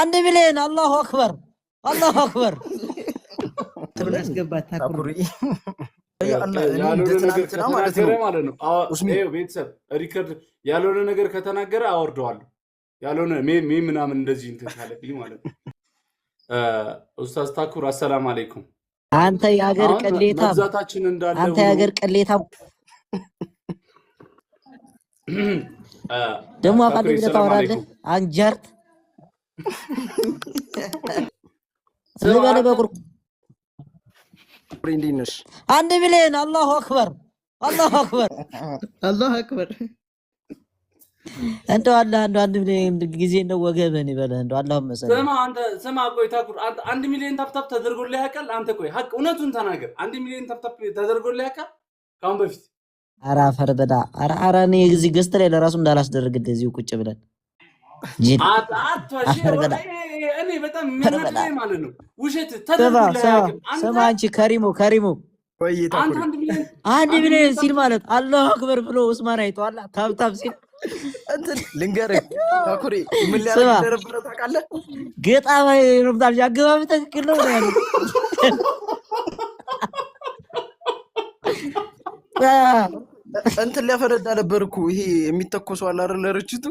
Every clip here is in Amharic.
1 ሚሊዮን አላሁ አክበር አላሁ አክበር ተብለስ ገባት ታኩሪ ያልሆነ ነገር ከተናገረ ማለት ነው። ቤተሰብ ሪከርድ ያልሆነ ነገር ከተናገረ አወርደዋለሁ። ያልሆነ ሜ ምናምን እንደዚህ እንትን ካለብኝ ማለት ነው። ኡስታዝ ታኩር አሰላም አለይኩም። አንተ ያገር ቅሌታ መብዛታችን እንዳለ አንተ ያገር ቅሌታ ደሞ አቀደ ታወራለህ አንጀርት ስለበለ በቁር እንዲነሽ 1 ሚሊዮን አላሁ አክበር አላሁ አክበር አላሁ አክበር እንደው አላህ እንደው 1 ሚሊዮን ጊዜ ነው ወገበን ይበለ እንደው አላህ መሰለ ስማ ቆይ ታኩር 1 ሚሊዮን ታፕታፕ ተደርጎልህ ያውቃል? አንተ ቆይ ሀቅ እውነቱን ተናገር። 1 ሚሊዮን ታፕታፕ ተደርጎልህ ያውቃል ካሁን በፊት? አራ ፈርበዳ አራ እኔ እዚህ ገስት ላይ ለራሱ እንዳላስደርግልህ እዚሁ ቁጭ ብለን ጂን እኔ በጣም የሚያናድደኝ ማለት ነው ውሸት ተደርጎልህ ያውቃል? ስማ አንቺ ከሪሞ አንተ 1 ሚሊዮን ሲል ማለት አላሁ አክበር ብሎ ኡስማን አይቷል ታብታብ ሲል እንትን ልንገርህ ታኩሪ ምን ሊያደርግ ነበር ታውቃለህ? ገጣማ ይሩምታል ያገባብ ትክክል ነው ያለው እንትን ሊያፈረዳ ነበር እኮ ይሄ የሚተኮሰው አለ አይደል? ለርችቱ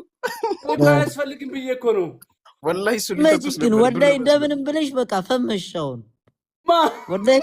አያስፈልግም ብዬ እኮ ነው ወላሂ እሱ ሊተኮስ ነበር። ወላሂ እንደምንም ብለሽ በቃ ፈመሻውን ወላሂ